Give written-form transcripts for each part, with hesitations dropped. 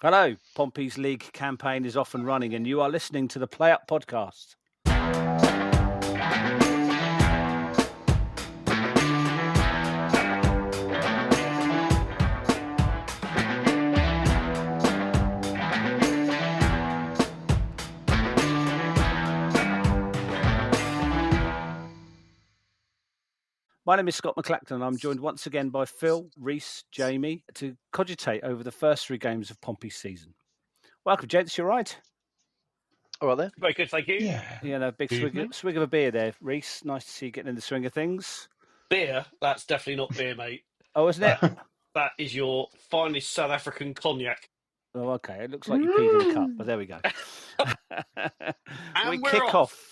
Hello, Pompey's league campaign is off and running, and you are listening to the Play Up podcast. My name is Scott McClacton, and I'm joined once again by Phil, Reese, Jamie to cogitate over the first three games of Pompey's season. Welcome, gents. You all right? All right there. Very good, thank you. Yeah. You know, big swig of a beer there, Reese. Nice to see you getting in the swing of things. Beer? That's definitely not beer, mate. Oh, isn't it? That is your finest South African cognac. Oh, okay. It looks like you peed in a cup, but there we go. And we're off.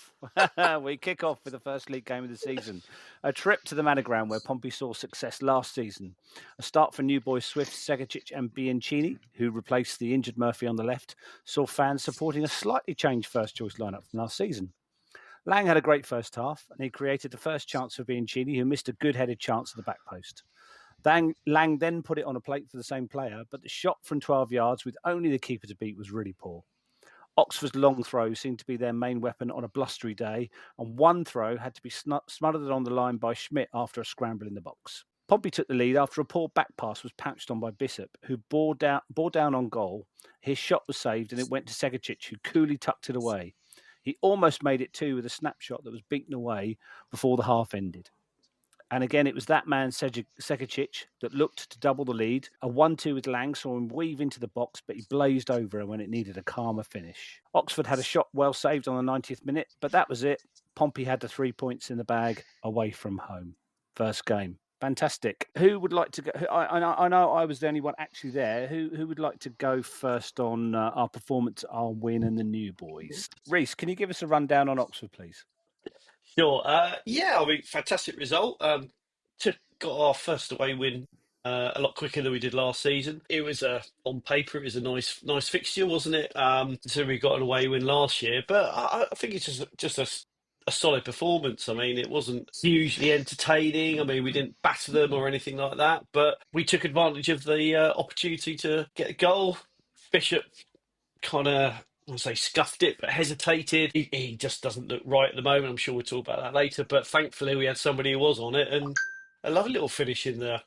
We kick off with the first league game of the season. A trip to the Manor Ground where Pompey saw success last season. A start for new boys Swift, Segacic and Bianchini, who replaced the injured Murphy on the left, saw fans supporting a slightly changed first choice lineup from last season. Lang had a great first half, and he created the first chance for Bianchini, who missed a good-headed chance at the back post. Lang then put it on a plate for the same player, but the shot from 12 yards with only the keeper to beat was really poor. Oxford's long throw seemed to be their main weapon on a blustery day, and one throw had to be smothered on the line by Schmidt after a scramble in the box. Pompey took the lead after a poor back pass was pounced on by Bishop, who bore down on goal. His shot was saved, and it went to Segacic, who coolly tucked it away. He almost made it too with a snapshot that was beaten away before the half ended. And again, it was that man, Segacic, that looked to double the lead. A 1-2 with Lang saw him weave into the box, but he blazed over when it needed a calmer finish. Oxford had a shot well saved on the 90th minute, but that was it. Pompey had the 3 points in the bag away from home. First game. Fantastic. Who would like to go? I know I was the only one actually there. Who would like to go first on our performance, our win, and the new boys? Reese, can you give us a rundown on Oxford, please? Sure. Fantastic result. Got our first away win a lot quicker than we did last season. It was on paper, it was a nice fixture, wasn't it? So we got an away win last year, but I think it's just a solid performance. I mean, it wasn't hugely entertaining. I mean, we didn't batter them or anything like that, but we took advantage of the opportunity to get a goal. Bishop kind of, I won't say scuffed it, but hesitated. He just doesn't look right at the moment. I'm sure we'll talk about that later. But thankfully, we had somebody who was on it, and a lovely little finish in the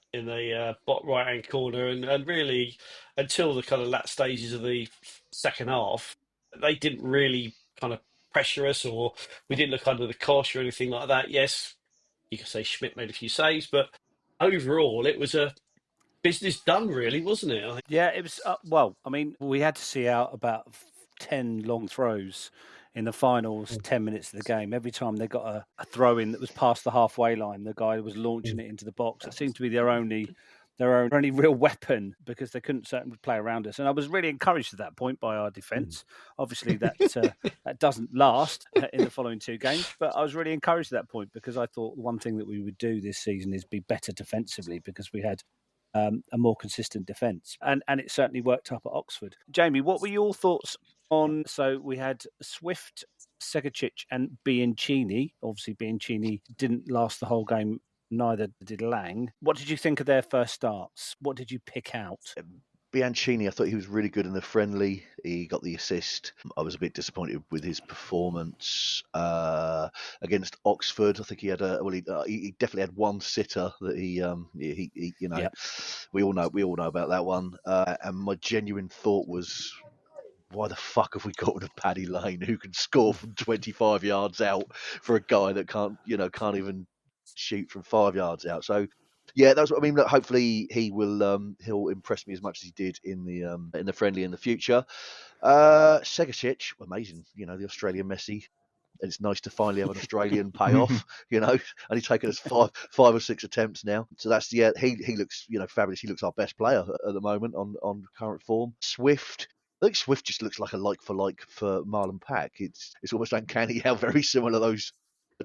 bottom right hand corner. And really, until the kind of last stages of the second half, they didn't really kind of pressure us, or we didn't look under the cosh or anything like that. Yes, you could say Schmidt made a few saves, but overall, it was a business done, really, wasn't it? I think. Yeah, it was. Well, I mean, we had to see out about 10 long throws in the finals 10 minutes of the game. Every time they got a throw in that was past the halfway line, the guy was launching it into the box. It seemed to be their only real weapon, because they couldn't certainly play around us. And I was really encouraged at that point by our defence. Obviously, that doesn't last in the following two games, but I was really encouraged at that point, because I thought one thing that we would do this season is be better defensively, because we had a more consistent defence. And it certainly worked up at Oxford. Jamie, what were your thoughts on... So we had Swift, Segacic and Bianchini. Obviously, Bianchini didn't last the whole game, neither did Lang. What did you think of their first starts? What did you pick out? Bianchini, I thought he was really good in the friendly. He got the assist. I was a bit disappointed with his performance against Oxford. I think he had he definitely had one sitter that he Yep. we all know about that one. And my genuine thought was, why the fuck have we got rid of Paddy Lane, who can score from 25 yards out, for a guy that can't even shoot from 5 yards out? So yeah, that's what I mean. Look, hopefully he'll impress me as much as he did in the friendly in the future. Segacic, amazing, the Australian Messi. And it's nice to finally have an Australian payoff, only taken us five or six attempts now. So that's, he looks, fabulous. He looks our best player at the moment on current form. Swift, I think Swift just looks like a like for Marlon Pack. It's almost uncanny how very similar those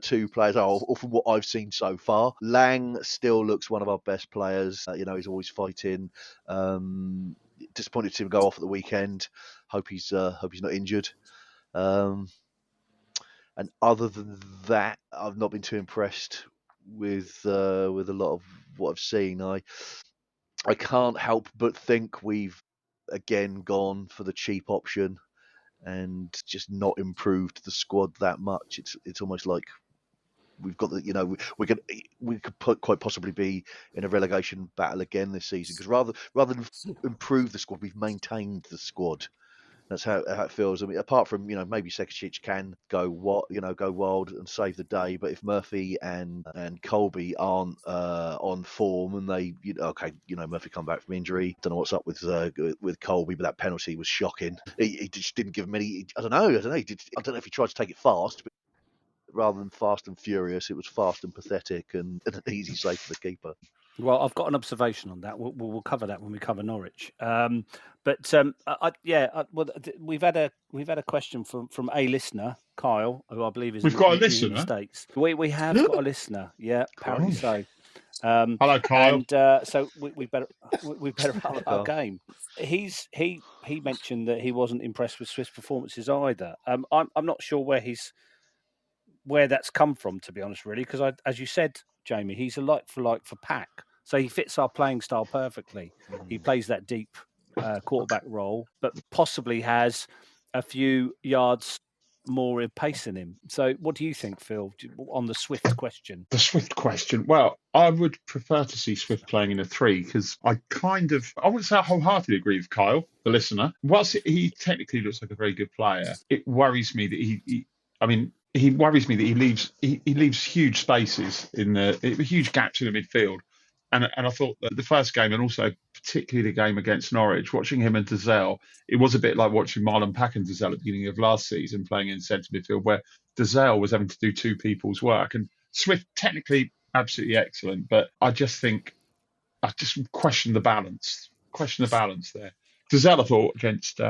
two players are, or from what I've seen so far. Lang still looks one of our best players. He's always fighting. Disappointed to see him go off at the weekend. Hope he's not injured. And other than that, I've not been too impressed with a lot of what I've seen. I can't help but think we've again gone for the cheap option and just not improved the squad that much. It's almost like we've got the, we could quite possibly be in a relegation battle again this season, because rather than improve the squad, we've maintained the squad. That's how it feels. I mean, apart from maybe Segacic can go wild and save the day, but if Murphy and Colby aren't on form, and they Murphy come back from injury, don't know what's up with Colby, but that penalty was shocking. He just didn't give him any. I don't know. I don't know if he tried to take it fast, but rather than fast and furious, it was fast and pathetic and an easy save for the keeper. Well, I've got an observation on that. We'll cover that when we cover Norwich. We've had a question from a listener, Kyle, who I believe is We've got a in the listener? States. We have got a listener. Yeah, apparently so. Hello, Kyle. And so we better up our game. He mentioned that he wasn't impressed with Swift's performances either. I'm not sure where that's come from, to be honest, really, because as you said, Jamie, he's a like for Pack, so he fits our playing style perfectly. He plays that deep quarterback role, but possibly has a few yards more in pace in him. So what do you think, Phil, on the Swift question? The Swift question. Well, I would prefer to see Swift playing in a 3, because I wouldn't say I wholeheartedly agree with Kyle, the listener. Whilst he technically looks like a very good player, it worries me that he worries me that he leaves huge spaces huge gaps in the midfield. And I thought that the first game, and also particularly the game against Norwich, watching him and Dazelle, it was a bit like watching Marlon Pack and Dazelle at the beginning of last season playing in centre midfield, where Dazelle was having to do two people's work. And Swift, technically absolutely excellent, but I just question the balance. There. Dazelle, I thought, against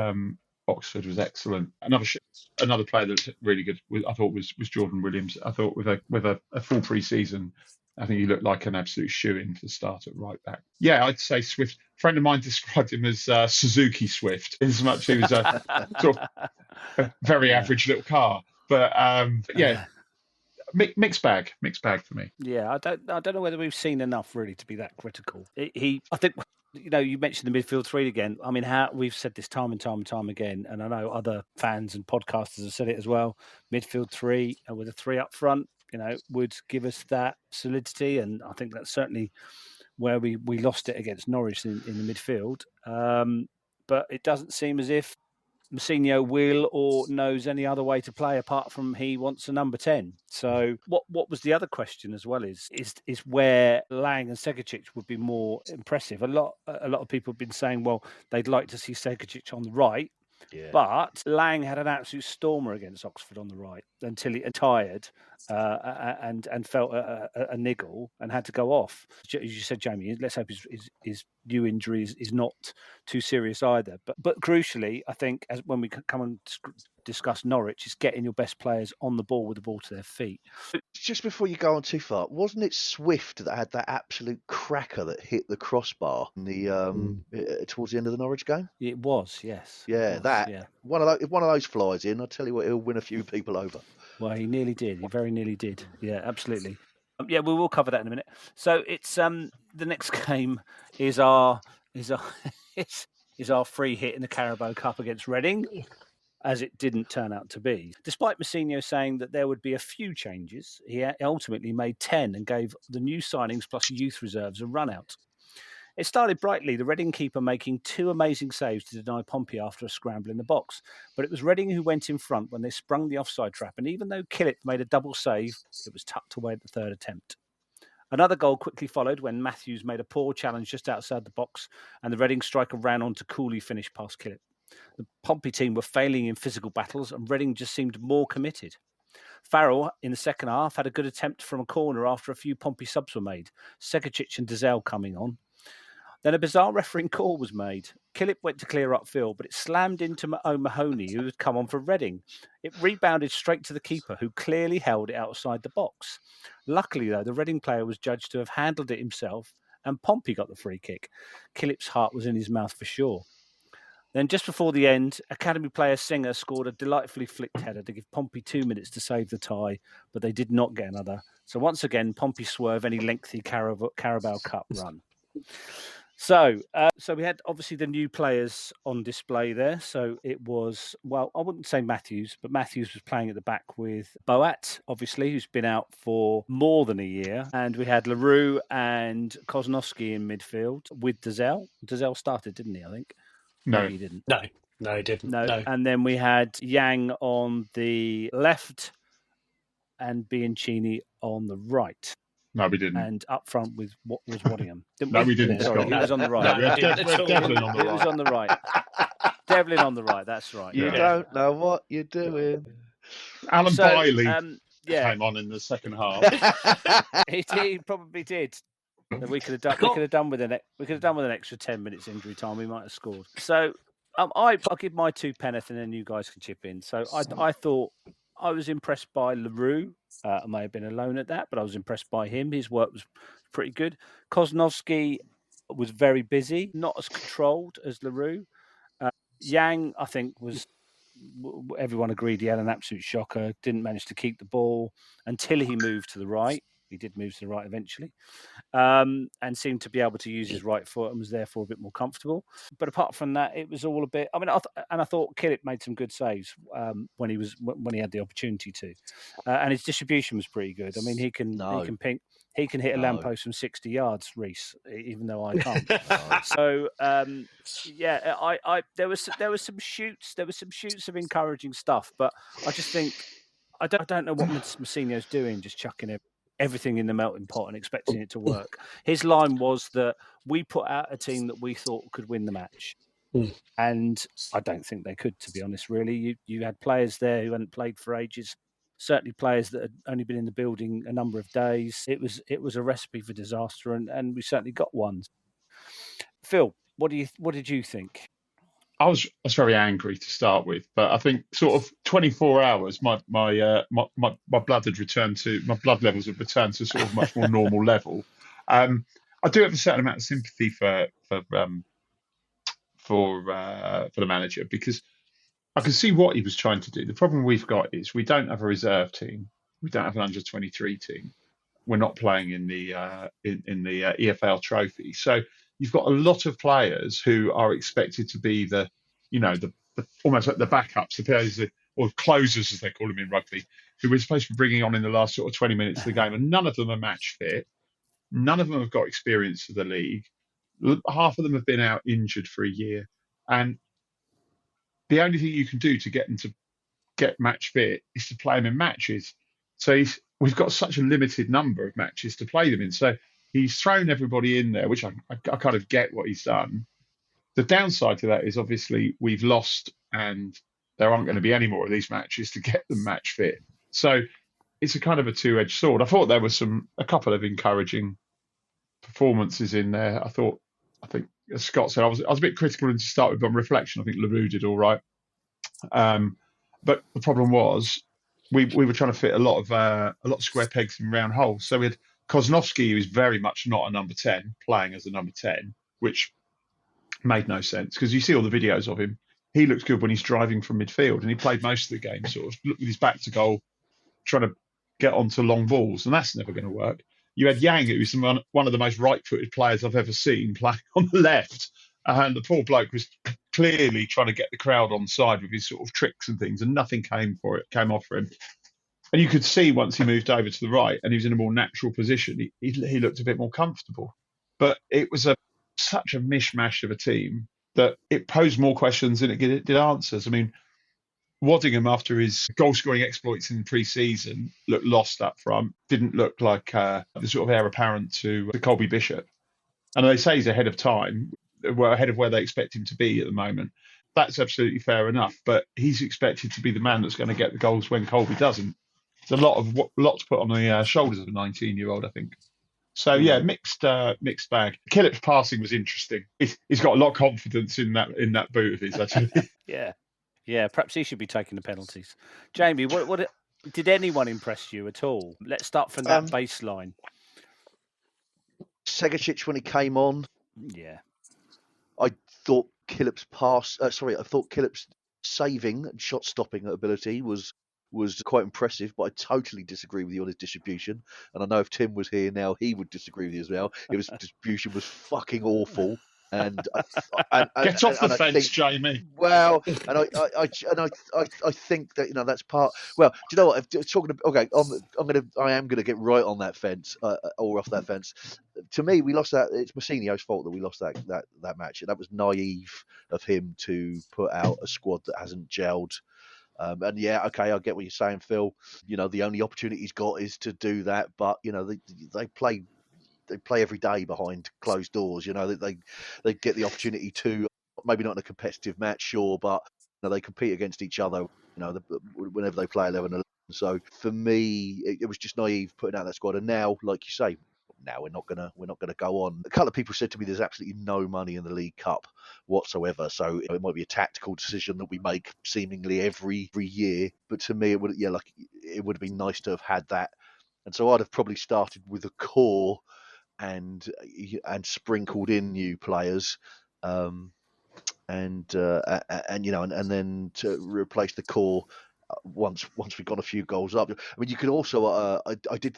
Oxford was excellent. Another player that's really good, I thought, was Jordan Williams. I thought with a full pre-season, I think he looked like an absolute shoe-in to start at right back. Yeah, I'd say Swift. A friend of mine described him as Suzuki Swift, in as much he was a sort of a very average little car. But yeah, mixed bag for me. Yeah, I don't know whether we've seen enough really to be that critical. I think. You mentioned the midfield 3 again. I mean, we've said this time and time again, and I know other fans and podcasters have said it as well. Midfield 3 with a 3 up front, would give us that solidity, and I think that's certainly where we lost it against Norwich in the midfield. But it doesn't seem as if Mousinho will or knows any other way to play apart from he wants a number 10. So what was the other question as well is where Lang and Segacic would be more impressive. A lot of people have been saying, well, they'd like to see Segacic on the right. Yeah. But Lang had an absolute stormer against Oxford on the right until he tired and felt a niggle and had to go off. As you said, Jamie, let's hope his new injury is not too serious either. But crucially, I think when we come and discuss Norwich, is getting your best players on the ball with the ball to their feet. Just before you go on too far, wasn't it Swift that had that absolute cracker that hit the crossbar in the towards the end of the Norwich game? It was, yes. Yeah, one of those. If one of those flies in, I tell you what, he'll win a few people over. Well, he nearly did. He very nearly did. Yeah, absolutely. Yeah, we will cover that in a minute. So it's the next game is our free hit in the Carabao Cup against Reading, as it didn't turn out to be. Despite Mousinho saying that there would be a few changes, he ultimately made 10 and gave the new signings plus youth reserves a run out. It started brightly, the Reading keeper making 2 amazing saves to deny Pompey after a scramble in the box. But it was Reading who went in front when they sprung the offside trap, and even though Killip made a double save, it was tucked away at the third attempt. Another goal quickly followed when Matthews made a poor challenge just outside the box, and the Reading striker ran on to coolly finish past Killip. The Pompey team were failing in physical battles, and Reading just seemed more committed. Farrell, in the second half, had a good attempt from a corner after a few Pompey subs were made, Segacic and Dazelle coming on. Then a bizarre refereeing call was made. Killip went to clear upfield, but it slammed into O'Mahony, who had come on for Reading. It rebounded straight to the keeper, who clearly held it outside the box. Luckily, though, the Reading player was judged to have handled it himself, and Pompey got the free kick. Killip's heart was in his mouth for sure. Then, just before the end, academy player Singer scored a delightfully flicked header to give Pompey 2 minutes to save the tie, but they did not get another. So once again, Pompey swerve any lengthy Carabao Cup run. So we had obviously the new players on display there. So it was, well, I wouldn't say Matthews, but Matthews was playing at the back with Boat, obviously, who's been out for more than a year. And we had LaRue and Kozlowski in midfield with Dazelle. Dazelle started, didn't he, I think? No. Maybe he didn't. No, he didn't. No. No. And then we had Yang on the left and Bianchini on the right. No, we didn't. And up front with what was Waddingham. No, we didn't, Sorry, Scott. he was on the right. No, we had Devlin on the He was right. on the right. Devlin on the right, that's right. You yeah. don't know what you're doing. Alan So, Bailey yeah, came on in the second half. he probably did. We could have done with an extra 10 minutes injury time. We might have scored. So I'll give my 2 penneth, and then you guys can chip in. So I thought I was impressed by LaRue. I may have been alone at that, but I was impressed by him. His work was pretty good. Kozlowski was very busy, not as controlled as LaRue. Yang, I think, was. Everyone agreed he had an absolute shocker. Didn't manage to keep the ball until he moved to the right. He did move to the right eventually, and seemed to be able to use his right foot and was therefore a bit more comfortable. But apart from that, it was all a bit. I mean, I thought Killip made some good saves when he had the opportunity to, and his distribution was pretty good. I mean, he can hit a lamppost from 60 yards, Reese, even though I can't. So yeah, there was some shoots of encouraging stuff, but I just think I don't know what Mousinho's doing, just chucking everything in the melting pot and expecting it to work. His line was that we put out a team that we thought could win the match. And I don't think they could, to be honest, really. You had players there who hadn't played for ages, certainly players that had only been in the building a number of days. It was a recipe for disaster, and we certainly got one. Phil, what did you think? I was very angry to start with, but I think sort of 24 hours, my blood had returned to my blood levels had returned to sort of much more normal level. I do have a certain amount of sympathy for the manager, because I can see what he was trying to do. The problem we've got is we don't have a reserve team, we don't have an under 23 team. We're not playing in the EFL Trophy, so you've got a lot of players who are expected to be the almost like the backups, the players or closers as they call them in rugby, who we're supposed to be bringing on in the last sort of 20 minutes of the game, and none of them are match fit. None of them have got experience of the league. Half of them have been out injured for a year, and the only thing you can do to get them to get match fit is to play them in matches. So we've got such a limited number of matches to play them in. So he's thrown everybody in there, which I kind of get what he's done. The downside to that is obviously we've lost, and there aren't going to be any more of these matches to get them match fit. So it's a kind of a two-edged sword. I thought there was a couple of encouraging performances in there. I think as Scott said, I was a bit critical to start with. On reflection, I think LaRue did all right. But the problem was we were trying to fit a lot of square pegs in round holes. So we had Kozlowski, who is very much not a number 10, playing as a number 10, which made no sense, because you see all the videos of him. He looks good when he's driving from midfield, and he played most of the game sort of with his back to goal, trying to get onto long balls, and that's never going to work. You had Yang, who's one of the most right-footed players I've ever seen, playing on the left, and the poor bloke was clearly trying to get the crowd on side with his sort of tricks and things, and nothing came off for him. And you could see once he moved over to the right and he was in a more natural position, he looked a bit more comfortable. But it was such a mishmash of a team that it posed more questions than it did answers. I mean, Waddingham, after his goal-scoring exploits in pre-season, looked lost up front, didn't look like the sort of heir apparent to Colby Bishop. And they say he's ahead of time, well, ahead of where they expect him to be at the moment. That's absolutely fair enough, but he's expected to be the man that's going to get the goals when Colby doesn't. It's a lot to put on the shoulders of a 19-year-old, I think. So yeah, mixed bag. Killip's passing was interesting. He's got a lot of confidence in that boot of his, actually. Yeah. Perhaps he should be taking the penalties. Jamie, what did anyone impress you at all? Let's start from that baseline. Segacic, when he came on, I thought Killip's saving and shot stopping ability was quite impressive, but I totally disagree with you on his distribution. And I know if Tim was here now, he would disagree with you as well. His distribution was fucking awful. And Get off the and I fence, think, Jamie. well, and I think that that's part. Well, do you know what? If talking about, okay, I am gonna get right on that fence, or off that fence. To me, we lost that. It's Mousinho's fault that we lost that match. That was naive of him to put out a squad that hasn't gelled. And yeah, okay, I get what you're saying, Phil. The only opportunity he's got is to do that, but they play every day behind closed doors. They get the opportunity to, maybe not in a competitive match, sure, but they compete against each other. Whenever they play 11-11. So for me, it was just naive putting out that squad. And now, like you say, now we're not gonna go on. A couple of people said to me, "There's absolutely no money in the League Cup whatsoever." So it might be a tactical decision that we make seemingly every year. But to me, it would have been nice to have had that. And so I'd have probably started with a core and sprinkled in new players, and then to replace the core once we got a few goals up. I mean, you could also, I did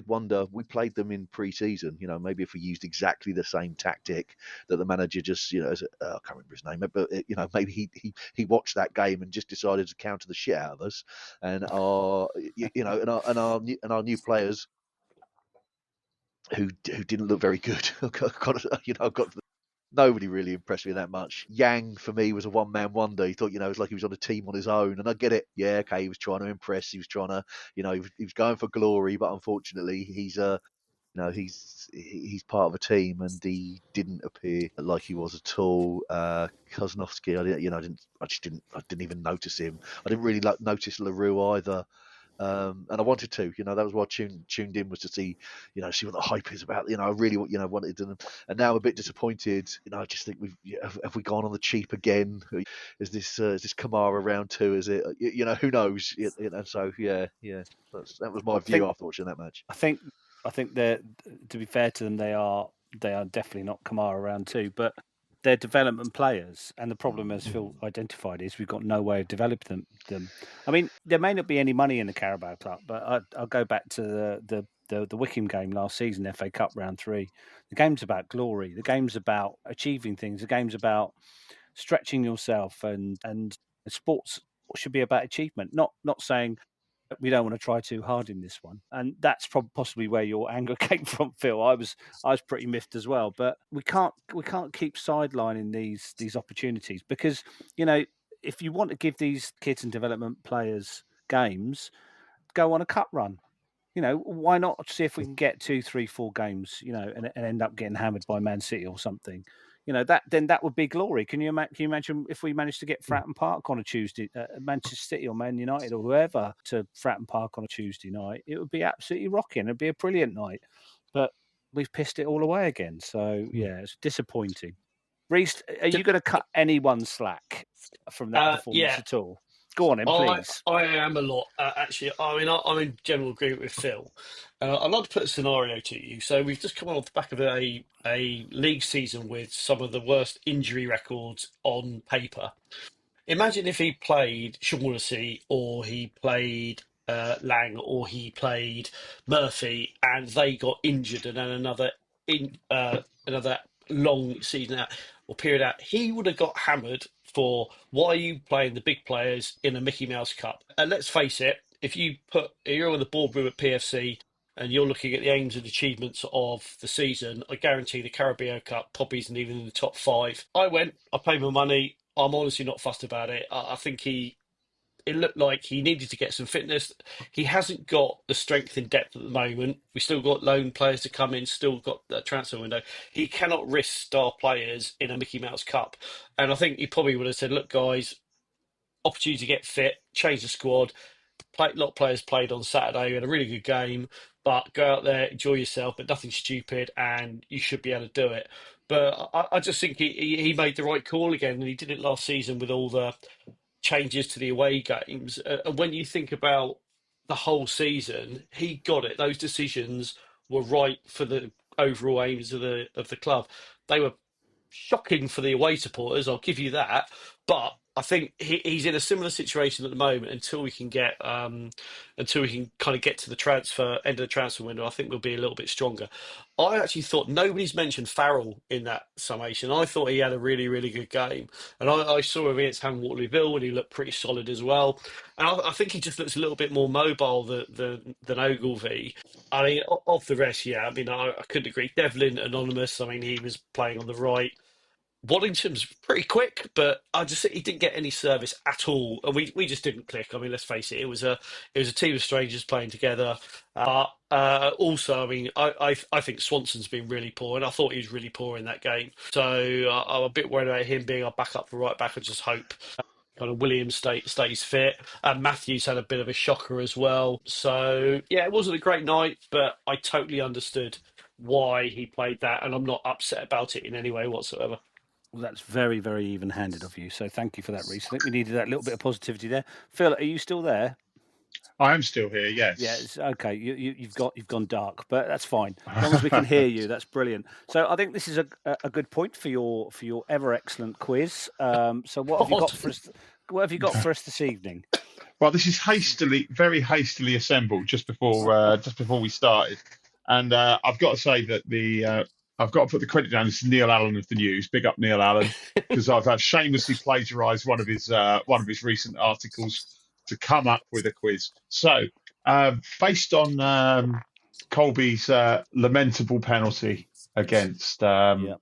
wonder, we played them in pre-season. Maybe if we used exactly the same tactic that the manager just, I can't remember his name, but maybe he watched that game and just decided to counter the shit out of us, and our new players who didn't look very good. Got nobody really impressed me that much. Yang for me was a one-man wonder. He thought, it was like he was on a team on his own, and I get it. Yeah, okay, he was trying to impress. He was trying to, he was going for glory, but unfortunately, he's part of a team, and he didn't appear like he was at all. Koznovsky, I didn't even notice him. I didn't really notice LaRue either. And I wanted to, that was why I tuned in, was to see what the hype is about. I really, wanted to, and now I'm a bit disappointed. I just think have we gone on the cheap again? Is this Kamara round two? Is it? Who knows? So yeah, that was my view after watching that match. I think they're, to be fair to them, they are definitely not Kamara round two, but they're development players, and the problem, as Phil identified, is we've got no way of developing them. I mean, there may not be any money in the Carabao Cup, but I'll go back to the Wickham game last season, FA Cup round 3. The game's about glory. The game's about achieving things. The game's about stretching yourself, and sports should be about achievement. Not saying we don't want to try too hard in this one, and that's possibly where your anger came from, Phil. I was pretty miffed as well, but we can't keep sidelining these opportunities, because if you want to give these kids and development players games, go on a cup run. Why not see if we can get 2, 3, 4 games, and end up getting hammered by Man City or something. That would be glory. Can you imagine if we managed to get Fratton Park on a Tuesday, Manchester City or Man United or whoever to Fratton Park on a Tuesday night? It would be absolutely rocking. It'd be a brilliant night. But we've pissed it all away again. So yeah, it's disappointing. Reece, are you going to cut anyone slack from that performance at all? Go on, then, please. I am a lot, actually. I mean, I'm in general agreement with Phil. I'd like to put a scenario to you. So we've just come off the back of a league season with some of the worst injury records on paper. Imagine if he played Shaughnessy, or he played Lang, or he played Murphy, and they got injured, and then another long season out or period out. He would have got hammered for, why are you playing the big players in a Mickey Mouse Cup? And let's face it, if you're in the boardroom at PFC and you're looking at the aims and achievements of the season, I guarantee the Carabao Cup probably isn't even in the top 5. I paid my money. I'm honestly not fussed about it. I think it looked like he needed to get some fitness. He hasn't got the strength in depth at the moment. We still got loan players to come in, still got that transfer window. He cannot risk star players in a Mickey Mouse Cup. And I think he probably would have said, look, guys, opportunity to get fit, change the squad. A lot of players played on Saturday. We had a really good game, but go out there, enjoy yourself, but nothing stupid, and you should be able to do it. But I just think he made the right call again, and he did it last season with all the changes to the away games. And when you think about the whole season, he got it. Those decisions were right for the overall aims of the club. They were shocking for the away supporters, I'll give you that. But I think he's in a similar situation at the moment until we can kind of get to the end of the transfer window. I think we'll be a little bit stronger. I actually thought nobody's mentioned Farrell in that summation. I thought he had a really, really good game, and I saw him against Ham Waterlooville and he looked pretty solid as well. And I think he just looks a little bit more mobile than Ogilvy. I mean, of the rest, yeah. I mean, I couldn't agree. Devlin, anonymous. I mean, he was playing on the right. Waddington's pretty quick, but he didn't get any service at all, and we just didn't click. I mean, let's face it, it was a team of strangers playing together. Also, I mean, I think Swanson's been really poor, and I thought he was really poor in that game. So I'm a bit worried about him being our backup for right back. I just hope kind of Williams stays fit. Matthews had a bit of a shocker as well. So yeah, it wasn't a great night, but I totally understood why he played that, and I'm not upset about it in any way whatsoever. Well, that's very, very even-handed of you. So thank you for that, Reece. I think we needed that little bit of positivity there. Phil, are you still there? I am still here. Yes. Yeah, it's okay. You've gone dark, but that's fine. As long as we can hear you, that's brilliant. So I think this is a good point for your ever excellent quiz. So what have you got for us? What have you got for us this evening? Well, this is very hastily assembled just before we started, and I've got to say that I've got to put the credit down. This is Neil Allen of the News. Big up Neil Allen, because I've shamelessly plagiarised one of his recent articles to come up with a quiz. So, based on Colby's lamentable penalty against Norwich,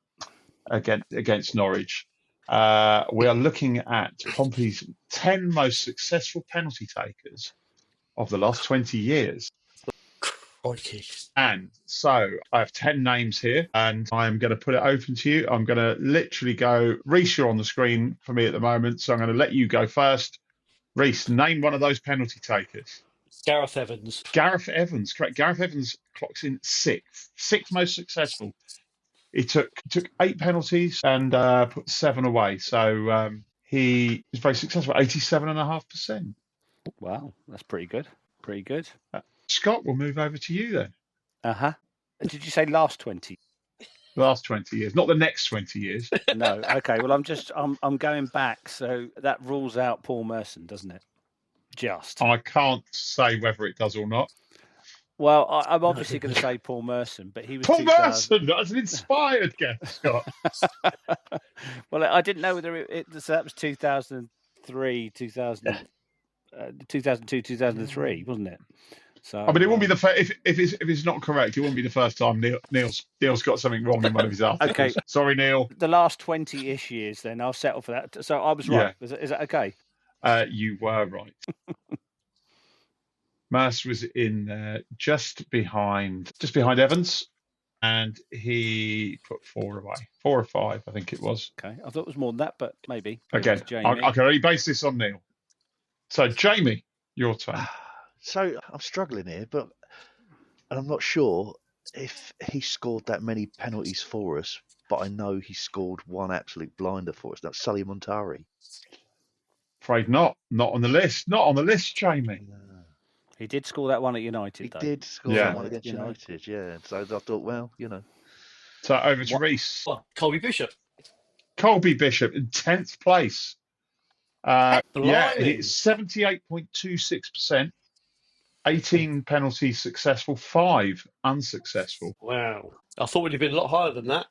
we are looking at Pompey's 10 most successful penalty takers of the last 20 years. Okay. And so I have 10 names here, and I'm going to put it open to you. I'm going to literally go, Reece, you're on the screen for me at the moment, so I'm going to let you go first. Reece, name one of those penalty takers. Gareth Evans. Gareth Evans, correct. Gareth Evans clocks in sixth most successful. He took 8 penalties and put 7 away. So he was very successful, 87.5%. Wow, that's pretty good. Pretty good. Scott, we'll move over to you then. Did you say last 20? Last 20 years, not the next 20 years. No. Okay. Well, I'm going back, so that rules out Paul Merson, doesn't it? I can't say whether it does or not. Well, I'm obviously going to say Paul Merson, but he was Paul Merson. That's an inspired guess, Scott. Well, I didn't know whether so that was 2003, 2002, 2003, wasn't it? So I mean, it won't be the first. If it's not correct, it won't be the first time Neil's got something wrong in one of his articles. Okay, sorry, Neil. The last 20-ish years, then I'll settle for that. So I was right. Yeah. Is that okay? You were right. Mercer was in just behind Evans, and he put 4 away, 4 or 5, I think it was. Okay, I thought it was more than that, but maybe. Again, I can only base this on Neil. So, Jamie, your turn. So I'm struggling here, and I'm not sure if he scored that many penalties for us, but I know he scored one absolute blinder for us. That's Sully Montari. Afraid not. Not on the list. Not on the list, Jamie. No. He did score that one at United, though. He did score that one against United, yeah. So I thought, So over to Reece. Well, Colby Bishop. Colby Bishop in 10th place. It's 78.26%. 18 penalties successful, 5 unsuccessful. Wow. I thought we'd have been a lot higher than that.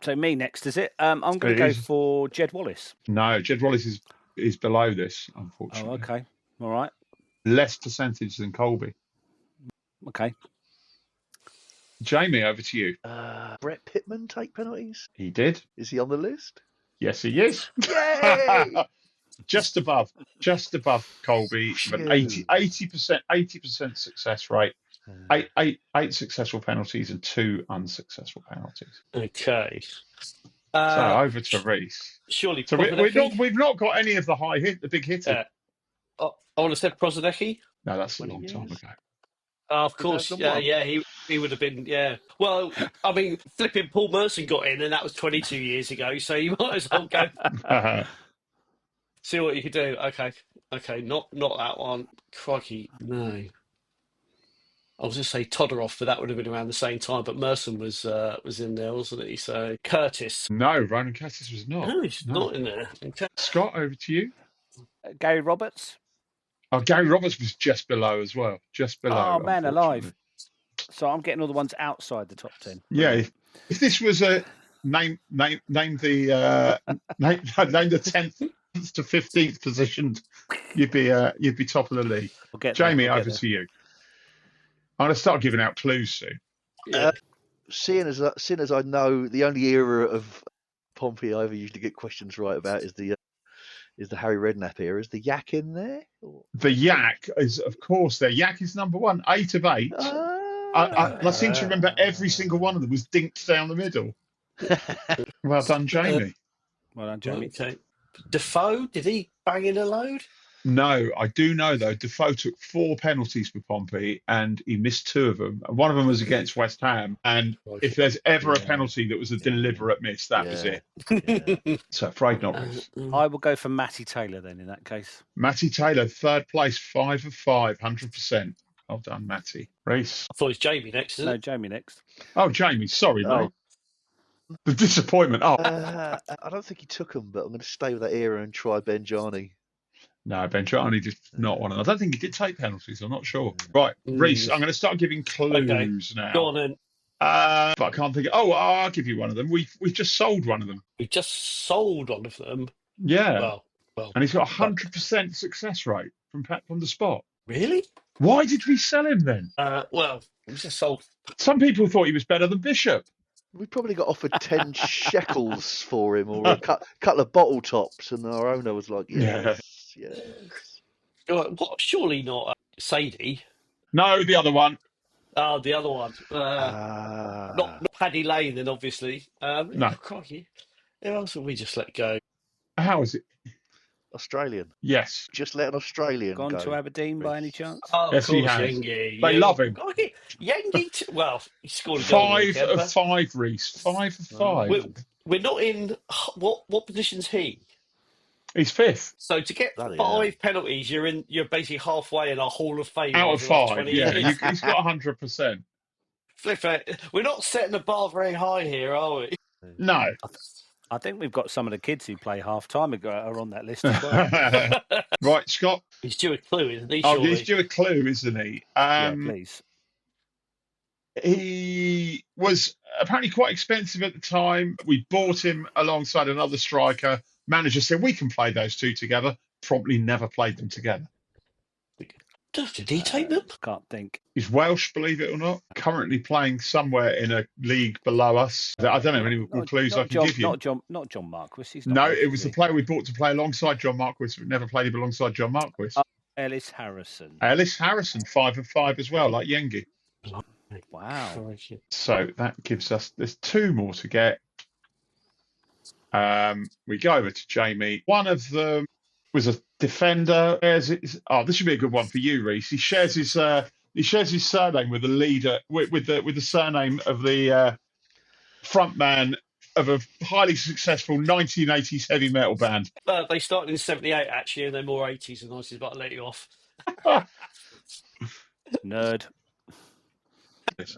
So me next, is it? I'm going to go for Jed Wallace. No, Jed Wallace is below this, unfortunately. Oh, okay. All right. Less percentage than Colby. Okay. Jamie, over to you. Brett Pittman take penalties? He did. Is he on the list? Yes, he is. Yay! just above Colby, with an 80% success rate. 8 successful penalties and 2 unsuccessul penalties. Okay. So over to Reece. Surely, so we've not got any of the big hitter. I want to say Prozinecki. No, that's a long time ago. Of course, yeah, he would have been, yeah. Well, I mean, flipping Paul Merson got in, and that was 22 years ago, so you might as well go. See what you could do. Okay, not that one. Crikey, no. I was going to say Todorov, but that would have been around the same time. But Merson was in there, wasn't he? So Curtis. No, Ronan Curtis was not. No, he's not in there. Okay. Scott, over to you. Gary Roberts. Oh, Gary Roberts was just below as well. Just below. Oh man, alive! unfortunately. So I'm getting all the ones outside the top 10. Yeah, if this was a name the name the 10th to 15th positioned, you'd be top of the league. We'll get Jamie, there, we'll get over there. to you. I'm going to start giving out clues soon. Yeah. Seeing as I know the only era of Pompey I ever usually get questions right about is the Harry Redknapp era. Is the Yak in there? Or... The Yak is, of course, there. Yak is number 1, 8 of 8. I seem to remember every single one of them was dinked down the middle. Well done, Jamie. Well done, Jamie. Okay. Defoe, did he bang in a load? No, I do know, though, Defoe took 4 penalties for Pompey and he missed 2 of them. And one of them was against West Ham. And if there's ever a penalty that was a deliberate miss, that was it. Yeah. So afraid not, Reece. I will go for Matty Taylor then in that case. Matty Taylor, 3rd place, 5 of 5, 100%. Well done, Matty. Reece. I thought it was Jamie next, isn't No, it? Jamie next. Oh, Jamie, sorry, Oh. mate. The disappointment. Oh, I don't think he took them, but I'm going to stay with that era and try Benjani. no, Benjani did not one of them. I don't think he did take penalties. I'm not sure. Right, Reece, I'm going to start giving clues now. Go on then. But I can't think. I'll give you one of them. We've just sold one of them. We just sold one of them. Yeah, Well, and he's got 100% success rate from the spot. really? Why did we sell him then? Well, we just sold. Some people thought he was better than Bishop. We probably got offered 10 shekels for him, or a couple of bottle tops, and our owner was like, yes. What? Surely not Sadie. No, the other one. Oh, the other one. Not Paddy Lane, then obviously. No. Crikey. Who else have we just let go? How is it? Australian. Yes. Just let an Australian Gone go. to Aberdeen by any chance? Oh, Yes, of he course, has. Yengi. They love him. Crikey. Yengi, well, he scored a goal. 5 of 5, Reece. 5 of 5. We're not in. What position's he? He's 5th. So to get Bloody 5 penalties, you're basically halfway in our Hall of Fame. Out over of the last 5. 20 Yeah, years. he's got 100%. Flip it. We're not setting the bar very high here, are we? No. I think we've got some of the kids who play half time are on that list as well. Right, Scott. He's due a clue, isn't he? Oh, surely? he's due a clue, isn't he? Yeah, please. He was apparently quite expensive at the time. We bought him alongside another striker. Manager said, we can play those two together. Promptly never played them together. Did he take them? Can't think. He's Welsh, believe it or not. Currently playing somewhere in a league below us. I don't know any more clues I can give you. Not John Marquis. He's No, not it was the player we bought to play alongside John Marquis, but never played him alongside John Marquis. Ellis Harrison. Ellis Harrison, 5 of 5 as well, like Yengi. Wow. So that gives us, there's 2 more to get. We go over to Jamie. One of them was a defender. This should be a good one for you, Reece. He shares his surname with the leader, with the surname of the front man of a highly successful 1980s heavy metal band. They started in '78 actually, and they're more '80s than '90s. But I'll let you off. Nerd.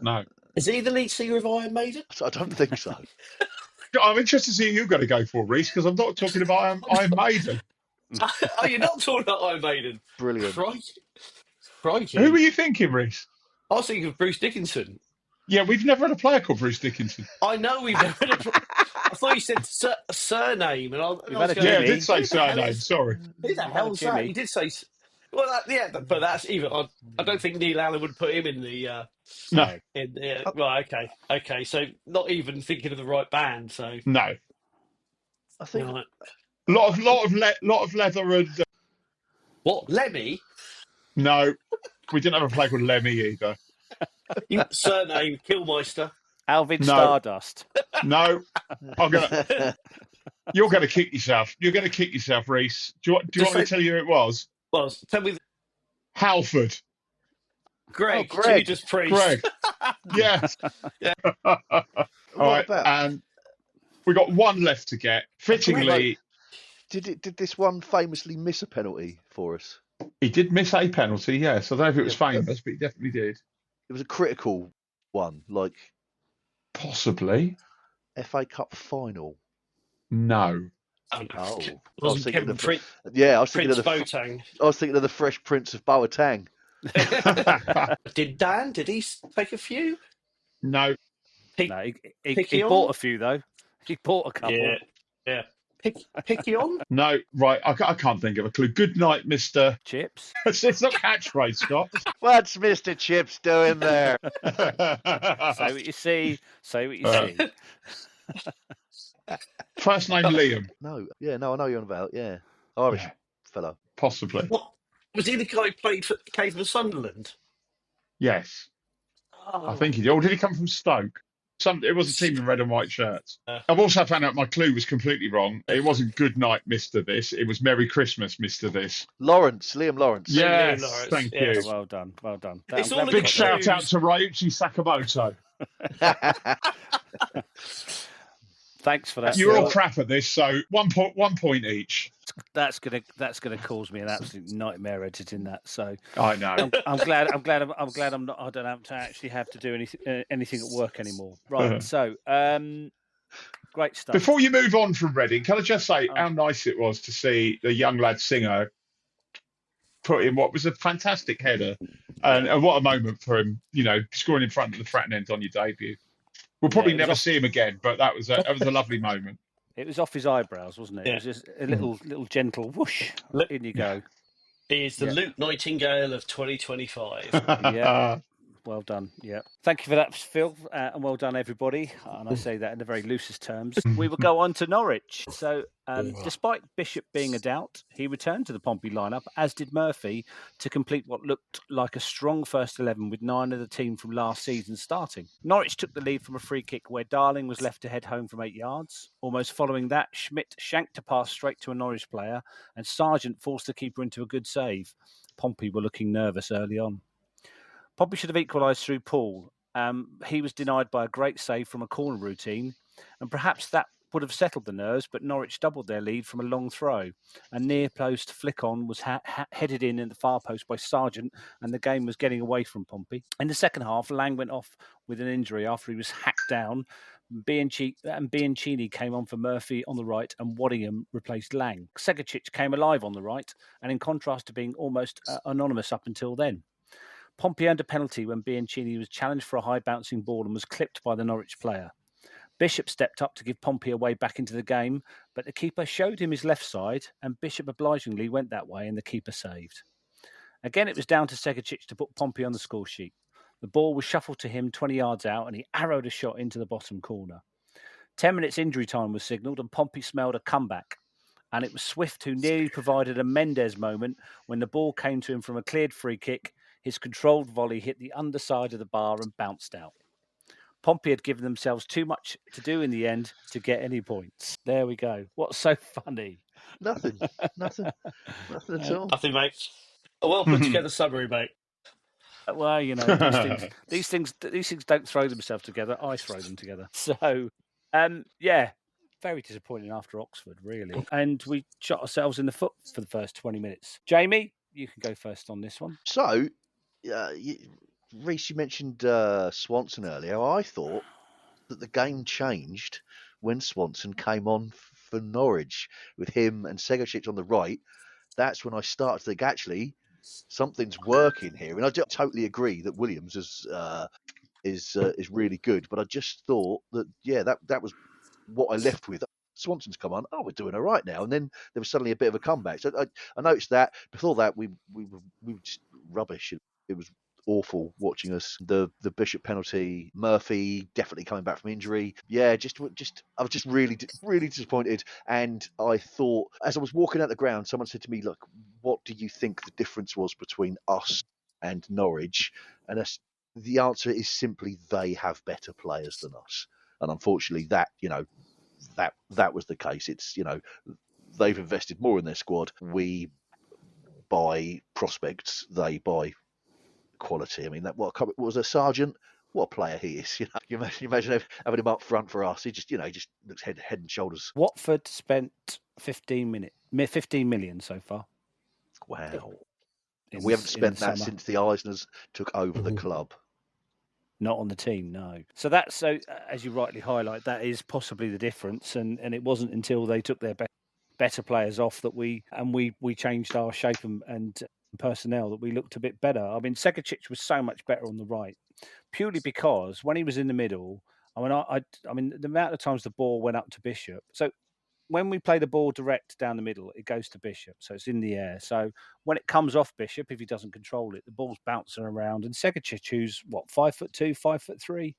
No. Is he the lead singer of Iron Maiden? I don't think so. I'm interested to see who you're going to go for, Reece, because I'm not talking about Iron Maiden. Oh, you're not talking about Iron Maiden. Brilliant. Crikey. Who were you thinking, Reece? I was thinking of Bruce Dickinson. Yeah, we've never had a player called Bruce Dickinson. I know we've never had I thought you said surname, and I was had a going, Yeah, I Jimmy. did say surname, sorry. Who the hell's that? Jimmy. He did say. Well, but that's even. I don't think Neil Allen would put him in the. No. Right. Okay. So not even thinking of the right band. So No. I think right. Lot of leather and... What Lemmy? No, we didn't have a player called Lemmy either. Surname Killmeister. Alvin No. Stardust. No, you're going to kick yourself. You're going to kick yourself, Reece. Do you want me to tell you who it was? Well, tell me. Halford. Greg. Greg. Judas Priest. Greg. Yes. Yeah. All right, about- and we got one left to get. Fittingly, Did this one famously miss a penalty for us? he did miss a penalty, yes. I don't know if it was famous, but he definitely did. It was a critical one, like Possibly. FA Cup final. No. Oh, I was Wasn't thinking Kevin of Prince I was thinking of the Boateng? I was thinking of the Fresh Prince of Boateng. Did Dan? Did he take a few? No. No, he Picky bought on? a few though. He bought a couple. Yeah. Picky on? No. Right. I can't think of a clue. Good night, Mr. Chips. It's not catchphrase, Scott. What's Mr. Chips doing there? Say what you see. Say what you see. First name Liam. No, I know you're on about. Yeah, Irish fellow. Possibly. What? Was he the guy who played for Sunderland? Yes. Oh. I think he did. Or did he come from Stoke? It was a team in red and white shirts. I've also found out my clue was completely wrong. It wasn't good night, Mr. This. It was Merry Christmas, Mr. This. Liam Lawrence. Yes, Liam Lawrence, thank yes. you. Well done. Well done. It's I'm all glad the we Big got shout that. out to Ryuichi Sakamoto. Thanks for that. You're all Phil. crap at this, so 1 point each. That's gonna cause me an absolute nightmare editing that. So I know. I'm glad I'm not. I don't have to actually have to do anything at work anymore. Right. So great stuff. Before you move on from Reading, can I just say how nice it was to see the young lad Singer put in what was a fantastic header, and what a moment for him. You know, scoring in front of the Fratton end on your debut. We'll probably never see him again, but that was a lovely moment. It was off his eyebrows, wasn't it? Yeah. It was just a little gentle whoosh. In you go. He is the Luke Nightingale of 2025. Yeah. Well done. Yeah. Thank you for that, Phil, and well done, everybody. And I say that in the very loosest terms. We will go on to Norwich. So, despite Bishop being a doubt, he returned to the Pompey lineup, as did Murphy, to complete what looked like a strong first 11 with 9 of the team from last season starting. Norwich took the lead from a free kick where Darling was left to head home from 8 yards. Almost following that, Schmidt shanked a pass straight to a Norwich player, and Sargent forced the keeper into a good save. Pompey were looking nervous early on. Pompey should have equalised through Paul. He was denied by a great save from a corner routine, and perhaps that would have settled the nerves, but Norwich doubled their lead from a long throw. A near-post flick-on was headed in the far post by Sargent, and the game was getting away from Pompey. In the second half, Lang went off with an injury after he was hacked down. Bianchini came on for Murphy on the right, and Waddingham replaced Lang. Segacic came alive on the right, and in contrast to being almost anonymous up until then. Pompey earned a penalty when Bianchini was challenged for a high-bouncing ball and was clipped by the Norwich player. Bishop stepped up to give Pompey a way back into the game, but the keeper showed him his left side, and Bishop obligingly went that way, and the keeper saved. Again, it was down to Segacic to put Pompey on the score sheet. The ball was shuffled to him 20 yards out, and he arrowed a shot into the bottom corner. 10 minutes injury time was signalled, and Pompey smelled a comeback. And it was Swift who nearly provided a Mendes moment when the ball came to him from a cleared free kick. His controlled volley hit the underside of the bar and bounced out. Pompey had given themselves too much to do in the end to get any points. There we go. What's so funny? Nothing at all. Nothing, mate. A well put together summary, mate. Well, you know, these things don't throw themselves together. I throw them together. So, very disappointing after Oxford, really. And we shot ourselves in the foot for the first 20 minutes. Jamie, you can go first on this one. So, Reece, you mentioned Swanson earlier. I thought that the game changed when Swanson came on for Norwich with him and Segacic on the right. That's when I started to think, actually, something's working here. And I totally agree that Williams is really good. But I just thought that, that was what I left with. Swanson's come on. Oh, we're doing all right now. And then there was suddenly a bit of a comeback. So I noticed that. Before that, we were just rubbish. It was awful watching us. The Bishop penalty, Murphy definitely coming back from injury. Yeah, I was just really disappointed. And I thought, as I was walking out the ground, someone said to me, "Look, what do you think the difference was between us and Norwich?" And the answer is simply they have better players than us. And unfortunately, that was the case. It's, they've invested more in their squad. We buy prospects, they buy quality. I mean, what was a Sargent? What a player he is! You imagine having him up front for us. He just looks head and shoulders. Watford spent 15 million so far. Wow. We haven't spent that since the Eisners took over the club. not on the team. No. So that's so as you rightly highlight, that is possibly the difference. And it wasn't until they took their better players off that we changed our shape and personnel that we looked a bit better. I mean, Segacic was so much better on the right, purely because when he was in the middle, I mean, the amount of times the ball went up to Bishop. So when we play the ball direct down the middle, it goes to Bishop, so it's in the air. So when it comes off Bishop, if he doesn't control it, the ball's bouncing around. And Segacic, who's what, 5'2", 5'3",